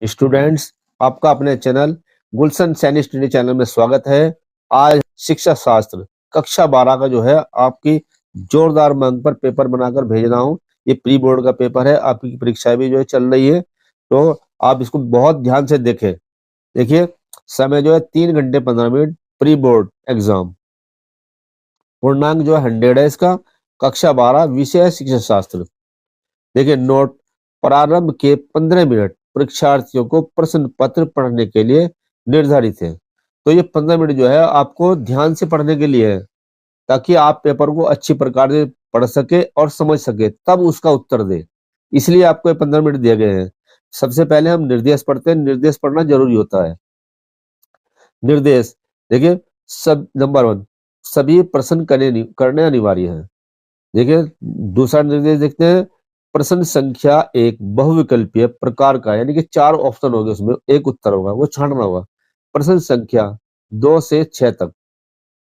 Students, आपका अपने channel गुलशन Saini study channel में स्वागत है। आज शिक्षा शास्त्र कक्षा 12 का जो है आपकी जोरदार मांग पर पेपर बनाकर भेज रहा हूँ। ये प्री बोर्ड का पेपर है, आपकी परीक्षाएं भी जो है चल रही है, तो आप इसको बहुत ध्यान से देखें। देखिए, समय जो है 3 घंटे 15 मिनट, प्री बोर्ड एग्जाम। पूर्णांक जो है 100 है इसका। कक्षा 12, विषय है शिक्षा शास्त्र। देखिए नोट, प्रारंभ के 15 मिनट परीक्षार्थियों को प्रश्न पत्र पढ़ने के लिए निर्धारित है। तो ये 15 मिनट जो है आपको ध्यान से पढ़ने के लिए है, ताकि आप पेपर को अच्छी प्रकार से पढ़ सके और समझ सके, तब उसका उत्तर दे। इसलिए आपको ये 15 मिनट दिए गए हैं। सबसे पहले हम निर्देश पढ़ते हैं। निर्देश पढ़ना जरूरी होता है। निर्देश देखिए, सब नंबर 1, सभी प्रश्न करने अनिवार्य है। देखिए दूसरा निर्देश देखते हैं। प्रश्न संख्या 1 बहुविकल्पीय प्रकार का, यानी कि 4 ऑप्शन होंगे, उसमें एक उत्तर होगा, वो छांटना होगा। प्रश्न संख्या 2 से 6 तक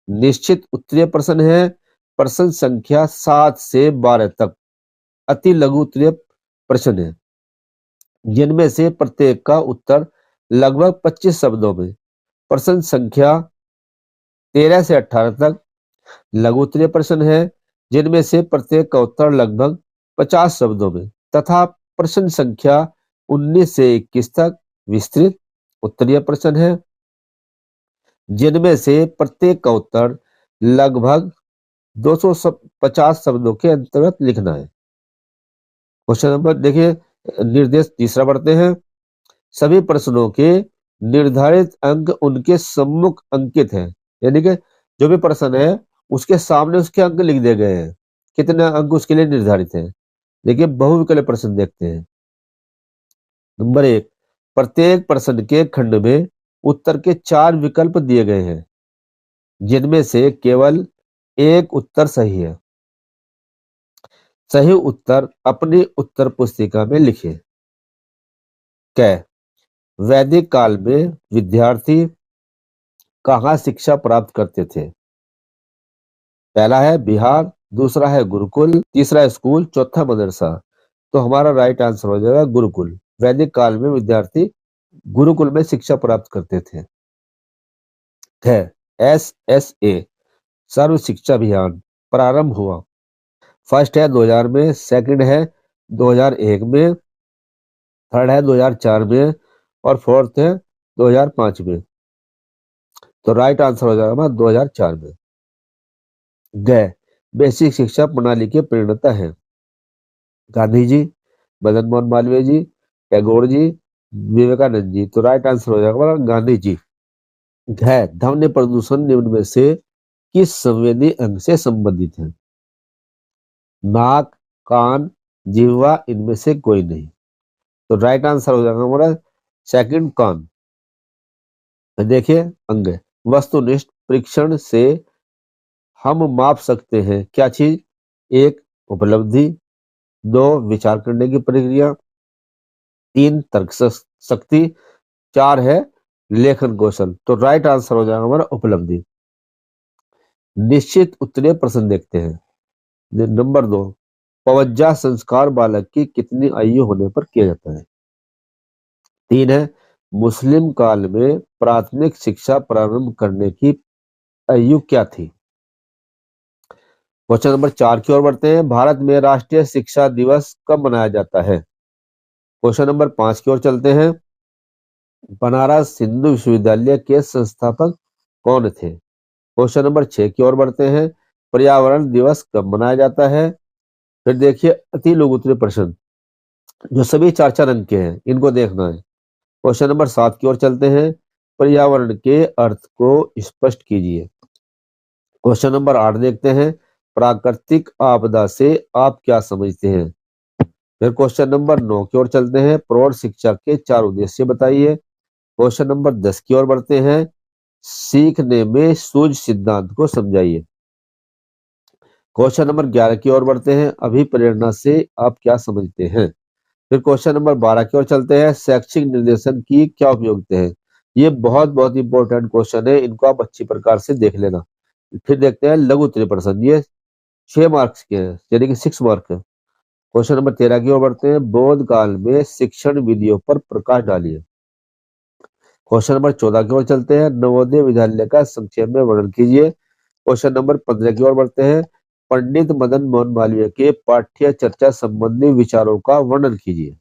निश्चित उत्तरीय प्रश्न है। प्रश्न संख्या 7 से 12 तक अति लघु उत्तरीय प्रश्न है, जिनमें से प्रत्येक का उत्तर लगभग 25 शब्दों में। प्रश्न संख्या 13 से 18 तक लघु उत्तरीय प्रश्न है, जिनमें से प्रत्येक का उत्तर लगभग 50 शब्दों में। तथा प्रश्न संख्या 19 से 21 तक विस्तृत उत्तरीय प्रश्न है, जिनमें से प्रत्येक का उत्तर लगभग 250 शब्दों के अंतर्गत लिखना है। क्वेश्चन नंबर देखिए, निर्देश तीसरा पढ़ते हैं। सभी प्रश्नों के निर्धारित अंक उनके सम्मुख अंकित है, यानी कि जो भी प्रश्न है उसके सामने उसके अंक लिख दिए गए हैं, कितने अंक उसके लिए निर्धारित है। देखिए बहुविकल्पीय प्रश्न देखते हैं। नंबर 1, प्रत्येक प्रश्न के खंड में उत्तर के 4 विकल्प दिए गए हैं, जिनमें से केवल एक उत्तर सही है। सही उत्तर अपनी उत्तर पुस्तिका में लिखें। कै, वैदिक काल में विद्यार्थी कहाँ शिक्षा प्राप्त करते थे? पहला है बिहार, दूसरा है गुरुकुल, तीसरा स्कूल, चौथा मदरसा। तो हमारा राइट आंसर हो जाएगा गुरुकुल। वैदिक काल में विद्यार्थी गुरुकुल में शिक्षा प्राप्त करते थे। है SSA सर्व शिक्षा अभियान प्रारंभ हुआ। फर्स्ट है 2000 में, सेकंड है 2001 में, थर्ड है 2004 में और फोर्थ है 2005 में। तो राइट आंसर हो जाएगा 2004 में। गए, बेसिक शिक्षा प्रणाली के प्रणेता है गांधी जी, मदन मोहन मालवीय जी, टैगोर जी, विवेकानंद जी। तो राइट आंसर हो जाएगा गांधी जी। है, ध्वनि प्रदूषण निम्न में से किस संवेदी अंग से संबंधित है? नाक, कान, जिह्वा, इनमें से कोई नहीं। तो राइट आंसर हो जाएगा हमारा सेकंड, कान। देखिए अंग, वस्तुनिष्ठ परीक्षण से हम माप सकते हैं क्या चीज? 1 उपलब्धि, 2 विचार करने की प्रक्रिया, 3 तर्क शक्ति, 4 है लेखन कौशल। तो राइट आंसर हो जाएगा हमारा उपलब्धि। निश्चित उत्तरीय प्रश्न देखते हैं। नंबर 2, पवज्जा संस्कार बालक की कितनी आयु होने पर किया जाता है? 3 है मुस्लिम काल में प्राथमिक शिक्षा प्रारंभ करने की आयु क्या थी? क्वेश्चन नंबर 4 की ओर बढ़ते हैं। भारत में राष्ट्रीय शिक्षा दिवस कब मनाया जाता है? क्वेश्चन नंबर 5 की ओर चलते हैं। बनारस हिंदू विश्वविद्यालय के संस्थापक कौन थे? क्वेश्चन नंबर 6 की ओर बढ़ते हैं। पर्यावरण दिवस कब मनाया जाता है? फिर देखिए अति लघु उत्तरीय प्रश्न, जो सभी 4 अंक के हैं, इनको देखना है। क्वेश्चन नंबर 7 की ओर चलते हैं। पर्यावरण के अर्थ को स्पष्ट कीजिए। क्वेश्चन नंबर 8 देखते हैं। प्राकृतिक आपदा से आप क्या समझते हैं? फिर क्वेश्चन नंबर 9 की ओर चलते हैं। प्रौढ़ शिक्षा के 4 उद्देश्य बताइए। क्वेश्चन नंबर 10 की ओर बढ़ते हैं। सीखने में सूझ सिद्धांत को समझाइए। क्वेश्चन नंबर 11 की ओर बढ़ते हैं। अभिप्रेरणा से आप क्या समझते हैं? फिर क्वेश्चन नंबर 12 की ओर चलते हैं। शैक्षिक निर्देशन की क्या उपयोगिता है? ये बहुत बहुत इंपॉर्टेंट क्वेश्चन है, इनको आप अच्छी प्रकार से देख लेना। फिर देखते हैं लघु उत्तरीय प्रश्न, ये 6 मार्क्स के हैं, यानी कि 6 मार्क है। क्वेश्चन नंबर 13 की ओर बढ़ते हैं। बौद्ध काल में शिक्षण विधियों पर प्रकाश डालिए। क्वेश्चन नंबर 14 की ओर चलते हैं। नवोदय विद्यालय का संक्षेप में वर्णन कीजिए। क्वेश्चन नंबर 15 की ओर बढ़ते हैं। पंडित मदन मोहन मालवीय के पाठ्य चर्चा संबंधी विचारों का वर्णन कीजिए।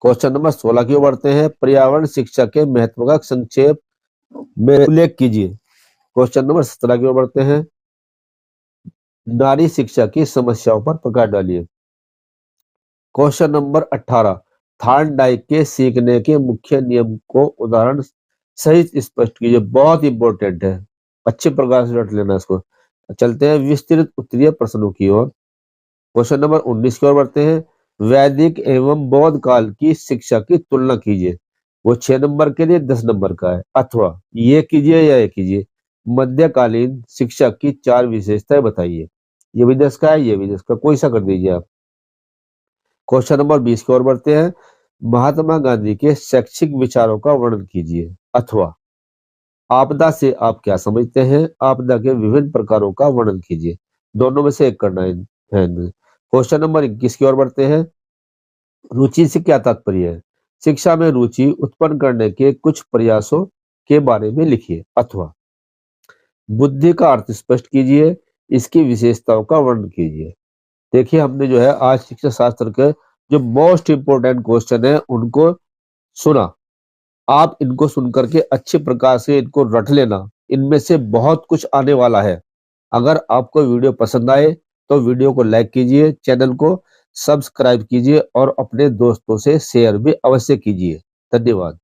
क्वेश्चन नंबर 16 की ओर बढ़ते हैं। पर्यावरण शिक्षा के महत्व का संक्षेप में उल्लेख कीजिए। क्वेश्चन नंबर 17 की ओर बढ़ते हैं। नारी शिक्षा की समस्याओं पर प्रकाश डालिए। क्वेश्चन नंबर 18, थॉर्नडाइक के सीखने के मुख्य नियम को उदाहरण सहित स्पष्ट कीजिए। बहुत इंपॉर्टेंट है, अच्छे प्रकार से रट लेना इसको। चलते हैं विस्तृत उत्तरीय प्रश्नों की ओर। क्वेश्चन नंबर 19 की ओर बढ़ते हैं। वैदिक एवं बौद्ध काल की शिक्षा की तुलना कीजिए। वो 6 नंबर के लिए 10 नंबर का है, अथवा ये कीजिए या ये कीजिए। मध्यकालीन शिक्षा की 4 विशेषताएं बताइए। ये भी 10 का है, ये भी 10 का, कोई सा कर दीजिए आप। क्वेश्चन नंबर 20 की ओर बढ़ते हैं। महात्मा गांधी के शैक्षिक विचारों का वर्णन कीजिए, अथवा आपदा से आप क्या समझते हैं। आपदा के विभिन्न प्रकारों का वर्णन कीजिए। दोनों में से एक करना है। क्वेश्चन नंबर 21 की ओर बढ़ते हैं। रुचि से क्या तात्पर्य है। शिक्षा में रुचि उत्पन्न करने के कुछ प्रयासों के बारे में लिखिए, अथवा बुद्धि का अर्थ स्पष्ट कीजिए। इसकी विशेषताओं का वर्णन कीजिए। देखिए, हमने जो है आज शिक्षा शास्त्र के जो मोस्ट इंपोर्टेंट क्वेश्चन है उनको सुना। आप इनको सुन करके अच्छे प्रकार से इनको रट लेना। इनमें से बहुत कुछ आने वाला है। अगर आपको वीडियो पसंद आए तो वीडियो को लाइक कीजिए, चैनल को सब्सक्राइब कीजिए और अपने दोस्तों से शेयर भी अवश्य कीजिए। धन्यवाद।